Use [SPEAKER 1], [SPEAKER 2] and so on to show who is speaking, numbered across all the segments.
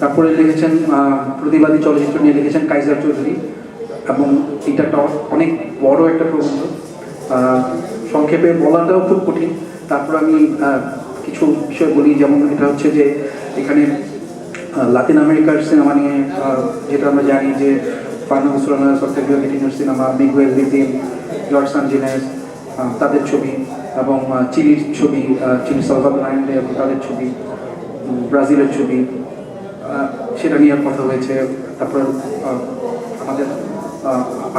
[SPEAKER 1] তারপরে লিখেছেন প্রতিবাদী চলচ্চিত্র নিয়ে লিখেছেন কাইজার চৌধুরী, এবং এটা একটা অনেক বড় একটা প্রবন্ধ, সংক্ষেপে বলাটাও খুব কঠিন। তারপর আমি কিছু বিষয় বলি, যেমন এটা হচ্ছে যে এখানে লাতিন আমেরিকার সিনেমা নিয়ে, যেটা আমরা জানি যে ফার্নান্দো সোলানাস, অক্টাভিও গেটিনোর সিনেমা, মিগুয়েল ভিতিন, জর্জ সানজিনেস তাদের ছবি, এবং চিলির ছবি, চিলি সালভাদর আইন্ডে এবং তাদের ছবি, ব্রাজিলের ছবি, সেটা নিয়ে কথা হয়েছে। তারপর আমাদের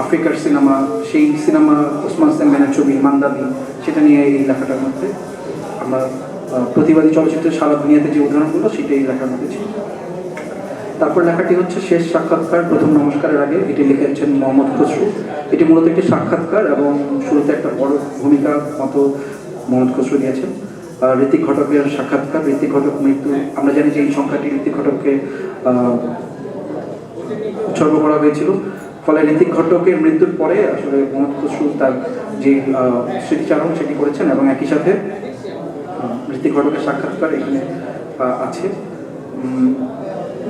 [SPEAKER 1] আফ্রিকার সিনেমা, সেই সিনেমা ওসমান সেম্বেনের ছবি মান্দাবি, সেটা নিয়ে এই লেখাটার মধ্যে আমরা প্রতিবাদী চলচ্চিত্রের সারা দুনিয়াতে যে উদাহরণগুলো সেটাই লেখার মধ্যে ছিল। তারপর লেখাটি হচ্ছে শেষ সাক্ষাৎকার প্রথম নমস্কারের আগে, এটি লিখেছেন মোহাম্মদ খসরু। এটি মূলত একটি সাক্ষাৎকার এবং শুরুতে একটা বড় ভূমিকা মতো মোহাম্মদ খসরু দিয়েছেন। ঋত্বিক ঘটকের সাক্ষাৎকার, ঋত্বিক ঘটক মৃত্যু, আমরা জানি যে এই সংখ্যাটি ঋত্বিক ঘটককে উৎসর্গ করা হয়েছিল। ফলে ঋত্বিক ঘটকের মৃত্যুর পরে আসলে মোহাম্মদ খসরু তার যে স্মৃতিচারণ সেটি করেছেন, এবং একই সাথে ঋত্বিক ঘটকের সাক্ষাৎকার এখানে আছে।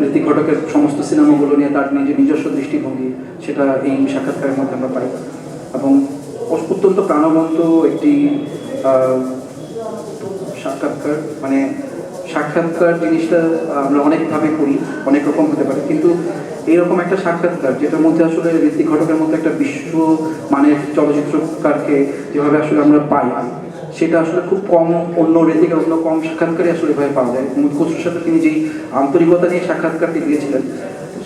[SPEAKER 1] ঋত্বিক ঘটকের সমস্ত সিনেমাগুলো নিয়ে তার নিজস্ব দৃষ্টিভঙ্গি, সেটা এই সাক্ষাৎকারের মধ্যে আমরা পাই, এবং অত্যন্ত প্রাণবন্ত একটি সাক্ষাৎকার। মানে সাক্ষাৎকার জিনিসটা আমরা অনেকভাবে করি, অনেক রকম হতে পারে, কিন্তু এইরকম একটা সাক্ষাৎকার যেটার মধ্যে আসলে ঋত্বিক ঘটকের মধ্যে একটা বিশ্ব মানের চলচ্চিত্রকারকে যেভাবে আসলে আমরা পাই, সেটা আসলে খুব কম, অন্য ঋত্বিকের অন্য কম সাক্ষাৎকারই আসলে এভাবে পাওয়া যায়। মোহাম্মদ খসরুর সাথে তিনি যেই আন্তরিকতা নিয়ে সাক্ষাৎকারটি দিয়েছিলেন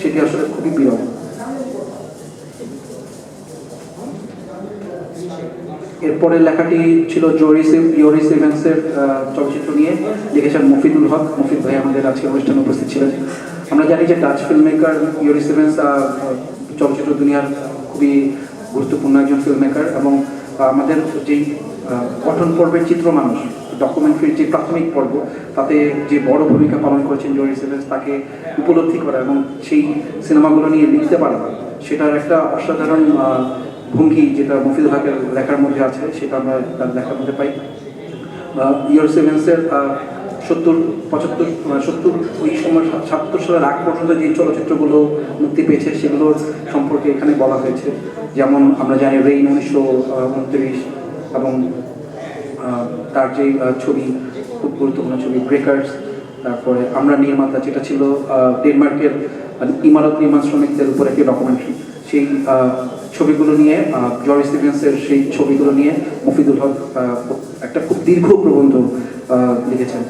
[SPEAKER 1] সেটি আসলে খুবই বিরল। এরপরে লেখাটি ছিল ইয়োরিস ইভেন্টসের চলচ্চিত্র নিয়ে, লিখেছেন মফিদুল হক। মফিদ ভাই আমাদের আজকের অনুষ্ঠানে উপস্থিত ছিলেন। আমরা জানি যে ডাচ ফিল্ম মেকার ইয়োরিস ইভেন্টস চলচ্চিত্র দুনিয়ার খুবই গুরুত্বপূর্ণ একজন ফিল্ম মেকার, এবং আমাদের যেই গঠন পর্বের চিত্র মানুষ ডকুমেন্টারির যে প্রাথমিক পর্ব, তাতে যে বড় ভূমিকা পালন করেছেন ইয়োরিস ইভেন্টস, তাকে উপলব্ধি করা এবং সেই সিনেমাগুলো নিয়ে লিখতে পারা, সেটার একটা অসাধারণ ভঙ্গি যেটা মফিদুল হকের লেখার মধ্যে আছে, সেটা আমরা তার লেখার মধ্যে পাই। ইয়োরিস ইভেন্টসের 70 ওই সময় ৭৭ সালের আগ পর্যন্ত যে চলচ্চিত্রগুলো মুক্তি পেয়েছে সেগুলোর সম্পর্কে এখানে বলা হয়েছে। যেমন আমরা জানি রেইন 1929, এবং তার যে ছবি, খুব গুরুত্বপূর্ণ ছবি ব্রেকার্স, তারপরে আমরা নির্মাতা, যেটা ছিল ডেনমার্কের ইমারত নির্মাণ শ্রমিকদের উপর একটি ডকুমেন্টারি, সেই ছবিগুলো নিয়ে ইয়োরিস ইভেন্টসের সেই ছবিগুলো নিয়ে মফিদুল হক একটা খুব দীর্ঘ প্রবন্ধ লিখেছেন।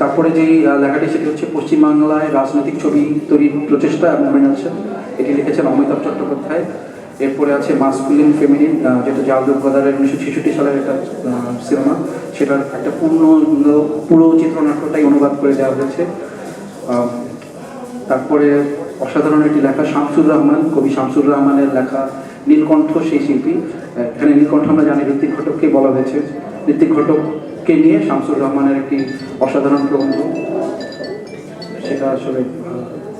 [SPEAKER 1] তারপরে যেই লেখাটি সেটি হচ্ছে পশ্চিমবাংলায় রাজনৈতিক ছবি তৈরির প্রচেষ্টা এবং মৃণালসেন, এটি লিখেছেন অমিতাভ চট্টোপাধ্যায়। এরপরে আছে মাস্কুলিন ফেমিনিন, যেটা জালরূপ গদারের 1966 সালের একটা সিনেমা, সেটার একটা পুরো চিত্রনাট্যটাই অনুবাদ করে দেওয়া হয়েছে। তারপরে অসাধারণ একটি লেখা শামসুর রহমান, কবি শামসুর রহমানের লেখা নীলকণ্ঠ, সেই শিল্পী। এখানে নীলকণ্ঠ আমরা জানি ঋত্বিক ঘটককে বলা হয়েছে। ঋত্বিক ঘটককে নিয়ে শামসুর রহমানের একটি অসাধারণ প্রবন্ধ, সেটা আসলে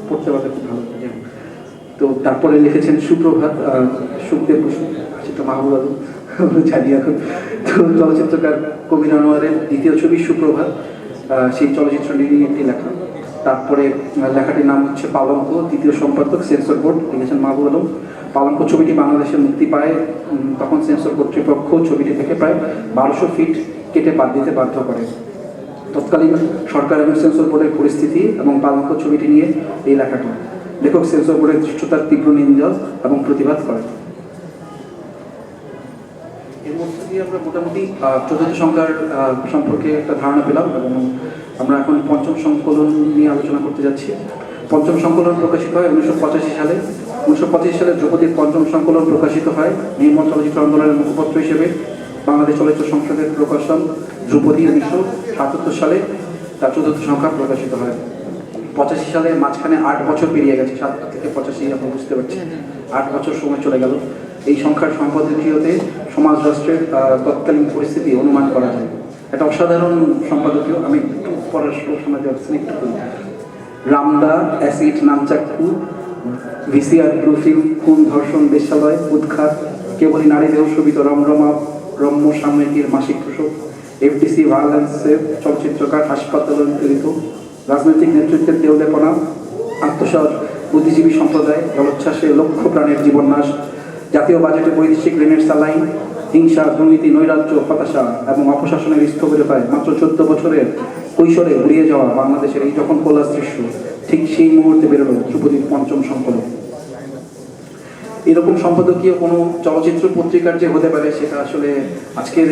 [SPEAKER 1] পড়তে পারলে খুব ভালো লাগে। তো তারপরে লিখেছেন সুপ্রভাত, সুখদেব বসু, সেটা মাহবুব আলম জানি এখন। তো চলচ্চিত্রকার কবির আনোয়ারের দ্বিতীয় ছবি সুপ্রভাত, সেই চলচ্চিত্র নিয়ে একটি লেখা। তারপরে লেখাটির নাম হচ্ছে পালঙ্ক, তৃতীয় সম্পাদক সেন্সর বোর্ড, লিখেছেন মাহবুব আলম। পালঙ্ক ছবিটি বাংলাদেশে মুক্তি পায়, তখন সেন্সর কর্তৃপক্ষ ছবিটি থেকে প্রায় 1200 ফিট কেটে বাদ দিতে বাধ্য করে। তৎকালীন সরকার এবং সেন্সর বোর্ডের পরিস্থিতি এবং পালঙ্ক ছবিটি নিয়ে এই লেখাটি। লেখক সেন্সর বোর্ডের ধৃষ্টতার তীব্র নিন্দা এবং প্রতিবাদ করেন। এর মধ্যে দিয়ে আমরা মোটামুটি চতুর্থ সংখ্যার সম্পর্কে একটা ধারণা পেলাম, এবং আমরা এখন পঞ্চম সংকলন নিয়ে আলোচনা করতে যাচ্ছি। পঞ্চম সংকলন প্রকাশিত হয় 1985 সালে। 1985 সালে ধ্রুপদীর পঞ্চম সংকলন প্রকাশিত হয় নির্মল চলচ্চিত্র আন্দোলনের মুখপত্র হিসেবে। বাংলাদেশ চলচ্চিত্র সংসদের প্রকাশন ধ্রুপদী 1977 সালে তার চতুর্থ সংখ্যা প্রকাশিত হয়। 85 সালে মাঝখানে 8 বছর পেরিয়ে গেছে, 7 থেকে 85 আপনি বুঝতে পারছেন, 8 বছর সময় চলে গেল। এই সংখ্যার সম্পাদকীয়তে সমাজ রাষ্ট্রের তৎকালীন পরিস্থিতি অনুমান করা যায়। একটা অসাধারণ সম্পাদকীয়, আমি একটু পড়ার শোনা যাচ্ছে না, একটু করি। রামদা, অ্যাসিড, নামচাক্ষু, ভিসিআর, ব্লুফিল্ম, খুন, ধর্ষণ, বেশ্যালয়, উৎখাত, কেবলই নারী দেহ শোভিত রমরমা, রম্য সাময়িকীর মাসিক প্রসব, এফডিসি ভায়োলেন্সের চলচ্চিত্রকার, হাসপাতাল পীড়িত, রাজনৈতিক নেতৃত্বের দেউলেপনা, আত্মসাৎ, বুদ্ধিজীবী সম্প্রদায়, জলোচ্ছ্বাসে লক্ষ প্রাণের জীবননাশ, জাতীয় বাজেটে বৈদেশিক ঋণের সালাইন, হিংসা, দুর্নীতি, নৈরাজ্য, হতাশা এবং অপশাসনের স্থবিরতায় মাত্র 14 বছরের কৈশোরে উড়িয়ে যাওয়া বাংলাদেশের এই যখন কোলাস দৃশ্য, ঠিক সেই মুহূর্তে বেরোলো ধ্রুপদীর পঞ্চম সংকলন। এরকম সম্পাদকীয় কোনো চলচ্চিত্র পত্রিকার যে হতে পারে সেটা আসলে আজকের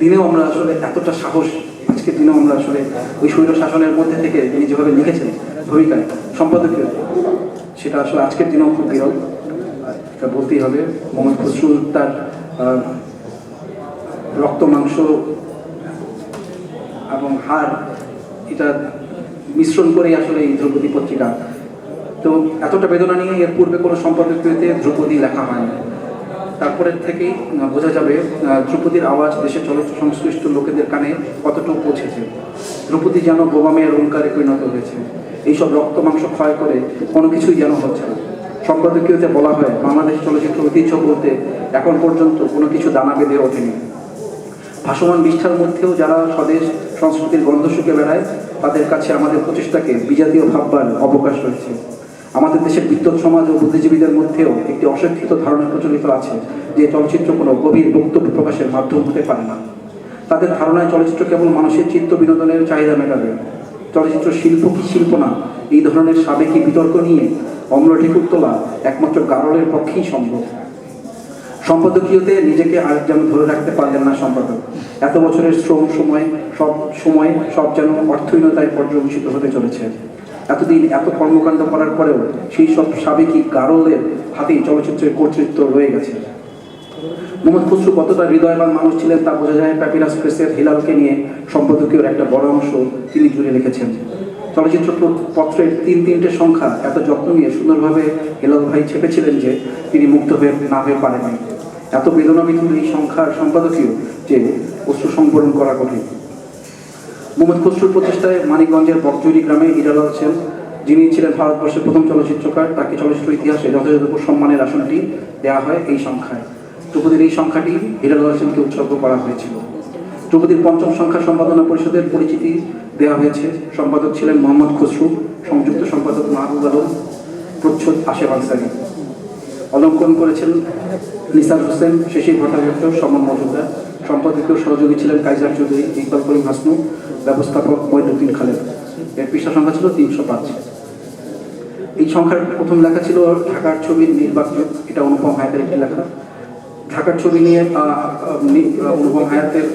[SPEAKER 1] দিনেও আমরা আসলে এতটা সাহস, আজকের দিনেও আমরা আসলে ওই স্বৈর শাসনের মধ্যে থেকে তিনি যেভাবে লিখেছেন ভূমিকায় সম্পাদকীয়, সেটা আসলে আজকের দিনেও খুব বিরল, এটা বলতেই হবে। মোহাম্মদ খসরু তার রক্ত, মাংস এবং হাড় এটা মিশ্রণ করেই আসলে এই ধ্রুপদী পত্রিকা। তো এতটা বেদনা নিয়ে এর পূর্বে কোনো সম্পাদকীয়তে ধ্রুপদী লেখা হয়নি। তারপরের থেকেই বোঝা যাবে ধ্রুপদীর আওয়াজ দেশের চলচ্চিত্র সংশ্লিষ্ট লোকেদের কানে কতটুকু পৌঁছেছে। ধ্রুপদী যেন বোমা মেয়ের ওঙ্কারে পরিণত হয়েছে। এইসব রক্ত মাংস ক্ষয় করে কোনো কিছুই যেন হচ্ছে না। সম্পাদকীয়তে বলা হয়, বাংলাদেশ চলচ্চিত্র ঐতিহ্য বলতে এখন পর্যন্ত কোনো কিছু দানা বেঁধে ওঠেনি। ভাসমান বিষ্ঠার মধ্যেও যারা স্বদেশ সংস্কৃতির গন্ধ শুকে বেড়ায়, তাদের কাছে আমাদের প্রচেষ্টাকে বিজাতীয় ভাববার অবকাশ রয়েছে। আমাদের দেশের বিদ্যুৎ সমাজ ও বুদ্ধিজীবীদের মধ্যেও একটি অশিক্ষিত ধারণা প্রচলিত আছে যে চলচ্চিত্র কোনো গভীর বক্তব্য প্রকাশের মাধ্যম হতে পারে না। তাদের ধারণায় চলচ্চিত্র কেবল মানুষের চিত্ত বিনোদনের চাহিদা মেটাবে। চলচ্চিত্র শিল্প কি শিল্প না, এই ধরনের সাবেকি বিতর্ক নিয়ে অম্লঠিকুর তোলা একমাত্র গারলের পক্ষেই সম্ভব। সম্পাদকীয়তে নিজেকে আর যেন ধরে রাখতে পারলেন না সম্পাদক। এত বছরের শ্রম, সব যেন অর্থহীনতায় পর্যবেসিত হতে চলেছে। এতদিন এত কর্মকাণ্ড করার পরেও সেই সব সাবেকি গারলের হাতেই চলচ্চিত্রের কর্তৃত্ব রয়ে গেছে। মোহাম্মদ খসরু কতটা হৃদয়বান মানুষ ছিলেন তা বোঝা যায় প্যাপিরাস প্রেসের হিলালকে নিয়ে সম্পাদকীয়র একটা বড় অংশ তিনি জুড়ে লিখেছেন। চলচ্চিত্র পত্রের 3-3টে সংখ্যা এত যত্ন নিয়ে সুন্দরভাবে হেলাল ভাই ছেপেছিলেন যে তিনি মুগ্ধ না হয়ে পারেননি। এত বেদনাবিধুর এই সংখ্যার সম্পাদকীয় যে অশ্রু সংবরণ করা কঠিন। মোহাম্মদ খসরুর প্রচেষ্টায় মানিকগঞ্জের বকজুরি গ্রামে হিরালাল সেন, যিনি ছিলেন ভারতবর্ষের প্রথম চলচ্চিত্রকার, তাকে চলচ্চিত্র ইতিহাসে যথাযথ সম্মানের আসনটি দেওয়া হয় এই সংখ্যায়। ধ্রুপদীর এই সংখ্যাটি হিরালাল সেনকে উৎসর্গ করা হয়েছিল। ধ্রুপদীর পঞ্চম সংখ্যা সম্পাদনা পরিষদের পরিচিতি দেওয়া হয়েছে। সম্পাদক ছিলেন মোহাম্মদ খসরু, সংযুক্ত সম্পাদক মাহবুব আলম, প্রচ্ছদ আশেফ আনসারী। অলঙ্কন করেছেন নিসার হোসেন, শেষী ভট্টাচার্য, সমন মজুমদার। সম্পাদকীয় সহযোগী ছিলেন কাইজার চৌধুরী, ইকবাল করিম হাসনু, ব্যবস্থাপক মঈনুদ্দিন খালেদ। এর পৃষ্ঠা সংখ্যা ছিল 305। এই সংখ্যার প্রথম লেখা ছিল ঢাকার ছবির নির্বাক যুগ, এটা অনুপম হায়াতের একটি লেখা। ঢাকার ছবি নিয়ে অনুপম হায়াতের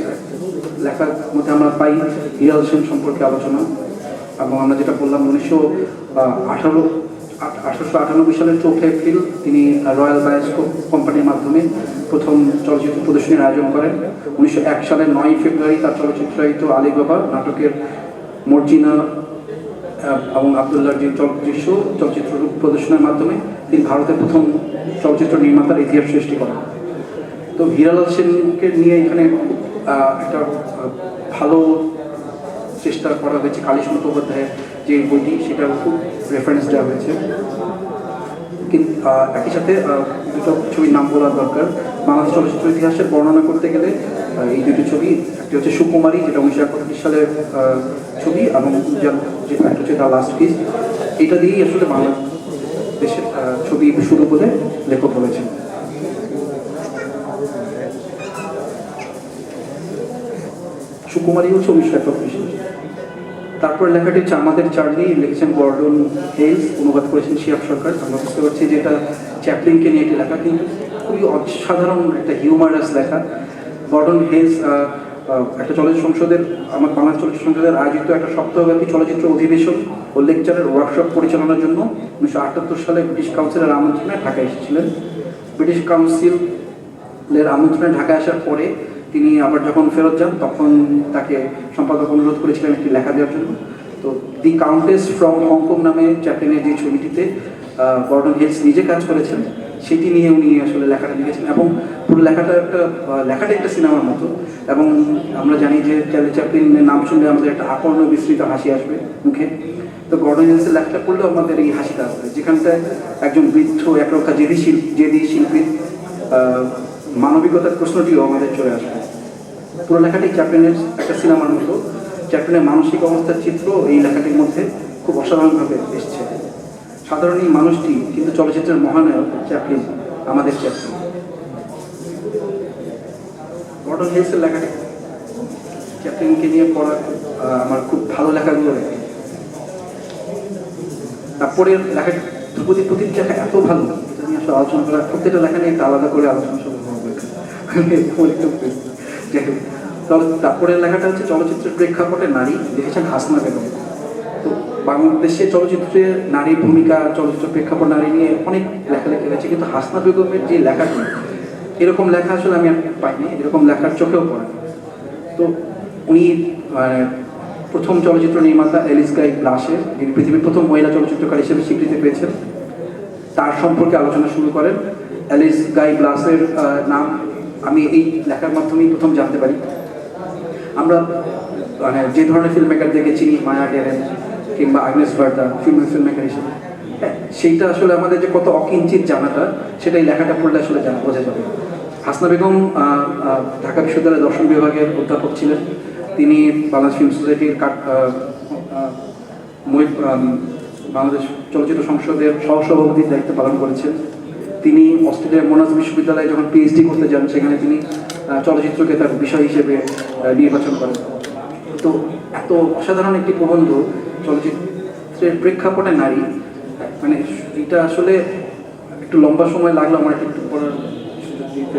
[SPEAKER 1] লেখার মধ্যে আমরা পাই হিরাল সেন সম্পর্কে আলোচনা, এবং আমরা যেটা বললাম 1898 সালের 4 এপ্রিল তিনি রয়্যাল বায়োস্কোপ কোম্পানির মাধ্যমে প্রথম চলচ্চিত্র প্রদর্শনীর আয়োজন করেন। 1901 সালের 9 ফেব্রুয়ারি তার চলচ্চিত্রায়িত আলিবাবা নাটকের মর্জিনা এবং আবদুল্লাহর যে চলচ্চিত্র রূপ প্রদর্শনের মাধ্যমে তিনি ভারতের প্রথম চলচ্চিত্র নির্মাতার ইতিহাস সৃষ্টি করেন। তো হিরালাল সেনকে নিয়ে এখানে একটা ভালো চেষ্টা করা হয়েছে। কালীশ মুখোপাধ্যায়ের যে বইটি, সেটার খুব রেফারেন্স দেওয়া হয়েছে। কিন্তু একই সাথে দুটো ছবির নাম বলার দরকার। বাংলাদেশ চলচ্চিত্র ইতিহাসের বর্ণনা করতে গেলে এই দুটো ছবি, একটি হচ্ছে সুকুমারী, যেটা 1931 সালের ছবি, এবং যেটা একটা হচ্ছে দ্য লাস্ট কিস। এটা দিয়েই আসলে বাংলাদেশের ছবি শুরু বলে লেখক বলেছেন। সুকুমারী হচ্ছে 1931। তারপর লেখাটি হচ্ছে আমাদের চার্লি, লিখেছেন গর্ডন হেলস, অনুবাদ করেছেন শিয়াব সরকার। আমরা বুঝতে পারছি যে এটা চ্যাপলিনকে নিয়ে একটি লেখা, কিন্তু খুবই অসাধারণ একটা হিউমারাস লেখা। গর্ডন হেলস একটা চলচ্চিত্র সংসদের, আমার বাংলাদেশ চলচ্চিত্র সংসদের আয়োজিত একটা সপ্তাহব্যাপী চলচ্চিত্র অধিবেশন ও লেকচারের ওয়ার্কশপ পরিচালনার জন্য 1978 সালে ব্রিটিশ কাউন্সিলের আমন্ত্রণে ঢাকায় এসেছিলেন। ব্রিটিশ কাউন্সিলের আমন্ত্রণে ঢাকায় আসার পরে তিনি আবার যখন ফেরত যান, তখন তাকে সম্পাদক অনুরোধ করেছিলেন একটি লেখা দেওয়ার জন্য। তো দি কাউন্টেস ফ্রম হংকং নামে চ্যাপলিনের যে ছবিটিতে গর্ডন হেলস নিজে কাজ করেছেন, সেটি নিয়ে উনি আসলে লেখাটা লিখেছেন, এবং পুরো লেখাটা একটা সিনেমার মতো। এবং আমরা জানি যে চার্লি চ্যাপলিনের নাম শুনলে আমাদের একটা আকর্ণ বিস্তৃত হাসি আসবে মুখে। তো গর্ডন হেলসের লেখাটা পড়লেও আমাদের এই হাসিটা আসবে, যেখানটায় একজন বৃদ্ধ একরক্ষা জেদি শিল্পীর মানবিকতার প্রশ্নটিও আমাদের চলে আসবে। পুরো লেখাটি চ্যাপলিনের একটা সিনেমার মতো। চ্যাপলিনের মানসিক অবস্থার চিত্র এই লেখাটির মধ্যে খুব অসাধারণভাবে এসছে। সাধারণ এই মানুষটি কিন্তু চলচ্চিত্রের মহানায়ক চ্যাপলিন, আমাদের চ্যাপলিন। গর্ডন হিলসের লেখাটি চ্যাপলিনকে নিয়ে পড়া আমার খুব ভালো লেখাগুলো লেখে। তারপরে লেখাটি ধ্রুপদী প্রতিটি লেখা এত ভালো, এটা নিয়ে আসলে আলোচনা করা, প্রত্যেকটা লেখা নিয়ে একটা আলাদা করে আলোচনা শুরু করবো। যাই হোক, তারপরের লেখাটা হচ্ছে চলচ্চিত্রের প্রেক্ষাপটে নারী, লিখেছেন হাসনা বেগম। তো বাংলাদেশে চলচ্চিত্রে নারীর ভূমিকা, চলচ্চিত্র প্রেক্ষাপট নারী নিয়ে অনেক লেখালেখি হয়েছে, কিন্তু হাসনা বেগমের যে লেখাটি, এরকম লেখা আসলে আমি আর পাইনি, এরকম লেখার চোখেও পড়ে। তো উনি প্রথম চলচ্চিত্র নির্মাতা এলিস গাই ব্লাশের, যিনি পৃথিবীর প্রথম মহিলা চলচ্চিত্রকার হিসেবে স্বীকৃতি পেয়েছেন, তার সম্পর্কে আলোচনা শুরু করেন। এলিস গাই ব্লাশের নাম আমি এই লেখার মাধ্যমেই প্রথম জানতে পারি। আমরা যে ধরনের ফিল্ম মেকারদেরকে চিনি, মায়া ডেরেন কিংবা আগনেস ভার্দা ফিল্ম মেকার হিসেবে, সেইটা আসলে আমাদের যে কত অকিঞ্চিত জানাটা, সেটাই লেখাটা পড়লে আসলে বোঝা যাবে। হাসনা বেগম ঢাকা বিশ্ববিদ্যালয়ের দর্শন বিভাগের অধ্যাপক ছিলেন। তিনি বাংলাদেশ ফিল্ম সোসাইটির বাংলাদেশ চলচ্চিত্র সংসদের সহসভাপতির দায়িত্ব পালন করেছেন। তিনি অস্ট্রেলিয়ার মোনাস বিশ্ববিদ্যালয়ে যখন পিএইচডি করতে যান, সেখানে তিনি চলচ্চিত্রকে তার বিষয় হিসেবে নির্বাচন করেন। তো এত অসাধারণ একটি প্রবন্ধ, চলচ্চিত্রের প্রেক্ষাপটে নারী, মানে এটা আসলে একটু লম্বা সময় লাগলো আমার একটু পড়ার সুযোগ দিতে।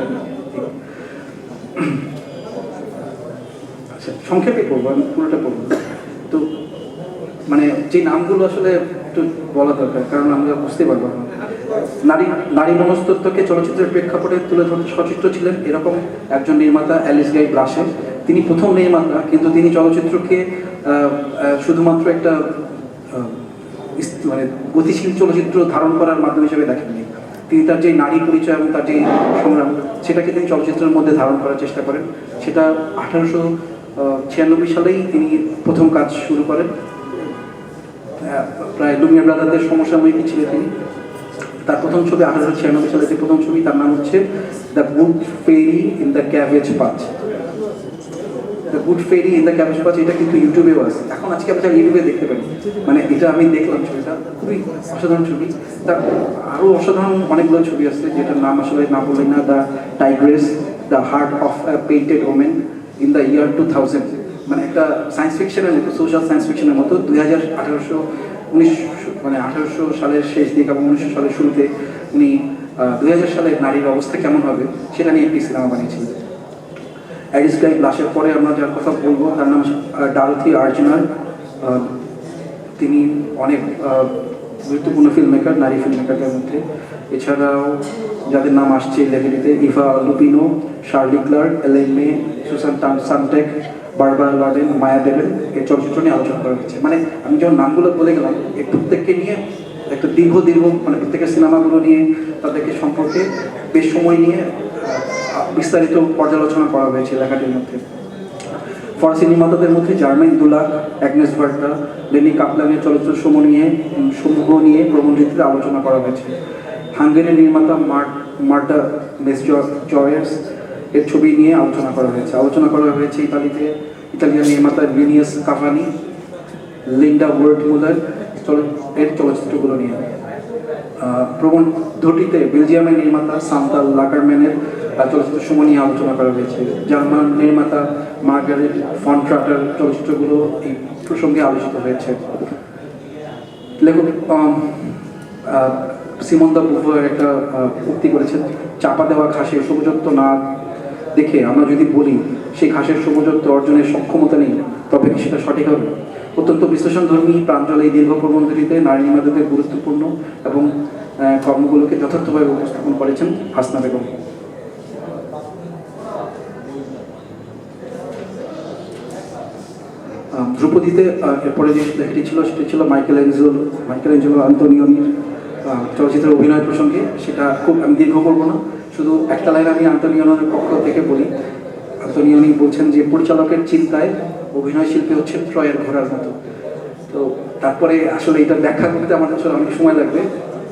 [SPEAKER 1] আচ্ছা, সংক্ষেপে পড়বো, আমি পুরোটা পড়বো। তো মানে যে নামগুলো আসলে একটু বলা দরকার, কারণ আমরা বুঝতে পারবো না। নারী মনস্তত্ত্বকে চলচ্চিত্রের প্রেক্ষাপটে তুলে ধরতে সচেষ্ট ছিলেন এরকম একজন নির্মাতা এলিস গাই ব্লাশে। তিনি প্রথম নির্মাতা, কিন্তু তিনি চলচ্চিত্রকে শুধুমাত্র একটা মানে গতিশীল চলচ্চিত্র ধারণ করার মাধ্যম হিসেবে দেখেননি। তিনি তার যে নারী পরিচয় এবং তার যে সংগ্রাম, সেটাকে তিনি চলচ্চিত্রের মধ্যে ধারণ করার চেষ্টা করেন। সেটা 1896 সালেই তিনি প্রথম কাজ শুরু করেন। প্রায় লুমিয়ার ব্রাদারদের সমসাময়িকী ছিলেন তিনি। তার প্রথম ছবি 1896 সালে যে প্রথম ছবি, তার নাম হচ্ছে the good fairy in the cabbage patch. The good fairy in the cabbage patch, এটা কিন্তু ইউটিউবেও আছে। এখন আজকে আমরা ইউটিউবে দেখতে পারি, মানে এটা আমি দেখলাম, ছবিটা খুবই অসাধারণ ছবি। তার আরও অসাধারণ অনেকগুলো ছবি আছে, যেটার নাম আসলে না বললেই না। The Tigress, the heart of A painted women in the year 2000, মানে একটা সায়েন্স ফিকশনের মতো, সোশ্যাল সায়েন্স ফিকশনের মতো। 1800 সালের শেষ দিক এবং 1900 সালের শুরুতে উনি 2000 সালের নারীর অবস্থা কেমন হবে সেটা নিয়ে একটি সিনেমা বানিয়েছিলেন। এলিস গাই ব্লাশের পরে আমরা যার কথা বলবো, তার নাম ডরোথি আর্জনার। তিনি অনেক গুরুত্বপূর্ণ ফিল্ম মেকার, নারী ফিল্ম মেকারদের মধ্যে। এছাড়াও যাদের নাম আসছে লেখনীতে, ইভা লুপিনো, শার্লি ক্লার্ক, এলেন মে, সুসান সানটেক, বারবারা লরেন, মায়া ডেরেন, এই চলচ্চিত্র নিয়ে আলোচনা করা হয়েছে। মানে আমি যখন নামগুলো বলে গেলাম, এই প্রত্যেককে নিয়ে একটা দীর্ঘ মানে প্রত্যেকের সিনেমাগুলো নিয়ে, তাদেরকে সম্পর্কে বেশ সময় নিয়ে বিস্তারিত পর্যালোচনা করা হয়েছে লেখাটির মধ্যে। ফরাসি নির্মাতাদের মধ্যে জার্মাইন দুলাক, অ্যাগনেস ভার্দা, লেনি কাপলানের চলচ্চিত্র সমূহ নিয়ে প্রবন্ধটিতে আলোচনা করা হয়েছে। হাঙ্গেরির নির্মাতা মার্টা মেসজয়েস এর ছবি নিয়ে আলোচনা করা হয়েছে। ইতালিয়ান নির্মাতা লিনিয়াস কাভানি, লিন্ডা ওয়ার্ড মুলার এর চলচ্চিত্রগুলো নিয়ে। প্রবন্ধটিতে বেলজিয়ামের নির্মাতা সান্তাল লাকারম্যানের চলচ্চিত্র সমূহ নিয়ে আলোচনা করা হয়েছে। জার্মান নির্মাতা মার্গারেট ফন ট্রাটার চলচ্চিত্রগুলো এই প্রসঙ্গে আলোচিত হয়েছে। লেখক সিমন দা বুভয়ার একটা উক্তি করেছেন, চাপা দেওয়া ঘাসে সবুজত্ব না দেখে আমরা যদি বলি সেই ঘাসের সবুজত্ব অর্জনের সক্ষমতা নেই, তবে কি সেটা সঠিক হবে? অত্যন্ত বিশ্লেষণধর্মী প্রাঞ্জল এই দীর্ঘ প্রবন্ধটিতে নারী নির্মাতাদের গুরুত্বপূর্ণ এবং কর্মগুলোকে যথার্থভাবে উপস্থাপন করেছেন হাসনা বেগম। ধ্রুপদীতে এরপরে যে লেখাটি ছিল, সেটি ছিল মাইকেল অ্যাঞ্জেলো আন্তোনিওনির চলচ্চিত্রের অভিনয় প্রসঙ্গে। সেটা খুব আমি দীর্ঘ করবো না, শুধু একটা লাইন আমি আন্তোনিওনির পক্ষ থেকে বলি। আন্তোনিওনি বলছেন যে পরিচালকের চিন্তায় অভিনয় শিল্পী হচ্ছে ট্রয়ের ঘোড়ার মতো। তো তারপরে আসলে এটা ব্যাখ্যা করতে আমার আসলে অনেক সময় লাগবে।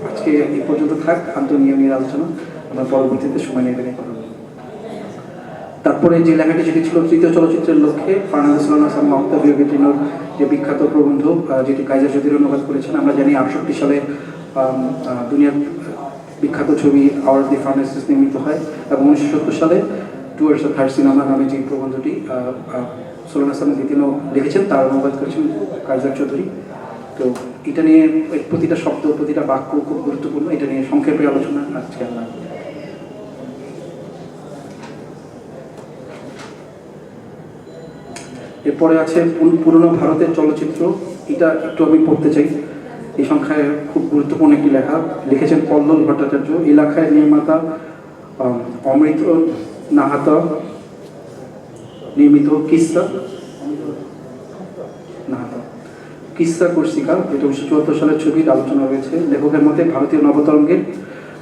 [SPEAKER 1] আজকে এই পর্যন্ত থাক আন্তোনিওনির আলোচনা, আমরা পরবর্তীতে সময় নিয়ে কথা বলব। তারপরে যে লেখাটি সেটি ছিল তৃতীয় চলচ্চিত্রের লক্ষ্যে ফার্নান্দেস লোনাস এবং অক্তাভিও গেটিনোর যে বিখ্যাত প্রবন্ধ, যেটি কাইজার চৌধুরী অনুবাদ করেছেন। আমরা জানি 68 সালে দুনিয়ার বিখ্যাত ছবি আওয়ার দি ফার্নান্দেস নির্মিত হয়, এবং 1970 সালে টুয়ার্ডস অফ হার সিনেমা নামে যে প্রবন্ধটি সোলোনাস এবং গেটিনো লিখেছেন, তার অনুবাদ করেছেন কাইজার চৌধুরী। তো এটা নিয়ে প্রতিটা শব্দ, প্রতিটা বাক্য খুব গুরুত্বপূর্ণ। এটা নিয়ে সংক্ষেপে আলোচনা আজকে আমরা। এরপরে আছে পুরনো ভারতের চলচ্চিত্র। এটা একটু আমি পড়তে চাই। এই সংখ্যায় খুব গুরুত্বপূর্ণ একটি লেখা লিখেছেন কল্লোল ভট্টাচার্য। এই লেখায় নির্মাতা অমৃত নাহাতা নির্মিত কিস্সা কুর্সিকা, এটা 1974 সালের ছবির আলোচনা রয়েছে। লেখকের মতে ভারতীয় নবতরঙ্গের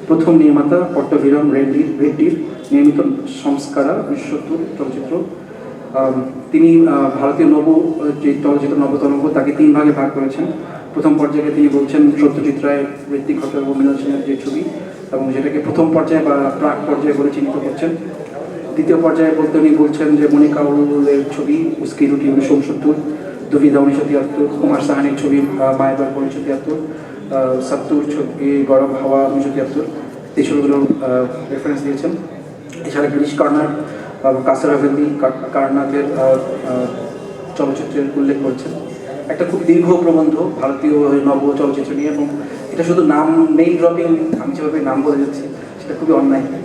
[SPEAKER 1] প্রথম নির্মাতা পট্টভিরাম রেড্ডির নির্মিত সংস্কারা 1970 চলচ্চিত্র। তিনি ভারতীয় যে চলচ্চিত্র নবতরঙ্গ তাকে 3 ভাগে ভাগ করেছেন। প্রথম পর্যায়ে তিনি বলছেন সত্যজিৎ রায়, ঋত্বিক ঘটক এবং মৃণাল সেনের যে ছবি, এবং যেটাকে প্রথম পর্যায়ে বা প্রাক পর্যায়ে বলে চিহ্নিত করছেন। দ্বিতীয় পর্যায়ে বলতে উনি বলছেন যে মনিকা উলের ছবি উস্কি রুটি 1969, দুবিধা 1973, কুমার সাহানির ছবি মায়াবার 1973, সত্তর ছবি গরম হাওয়া 1973, এই ছবিগুলোর রেফারেন্স দিয়েছেন। এছাড়া গিরিশ কার্নার কাসার হাভেলি কার্নাকের চলচ্চিত্রের উল্লেখ করেছেন। একটা খুব দীর্ঘ প্রবন্ধ ভারতীয় নব চলচ্চিত্র নিয়ে, এবং এটা শুধু নাম নেই ড্রপিং, আমি যেভাবে নাম বলে যাচ্ছি সেটা খুবই অন্যায়।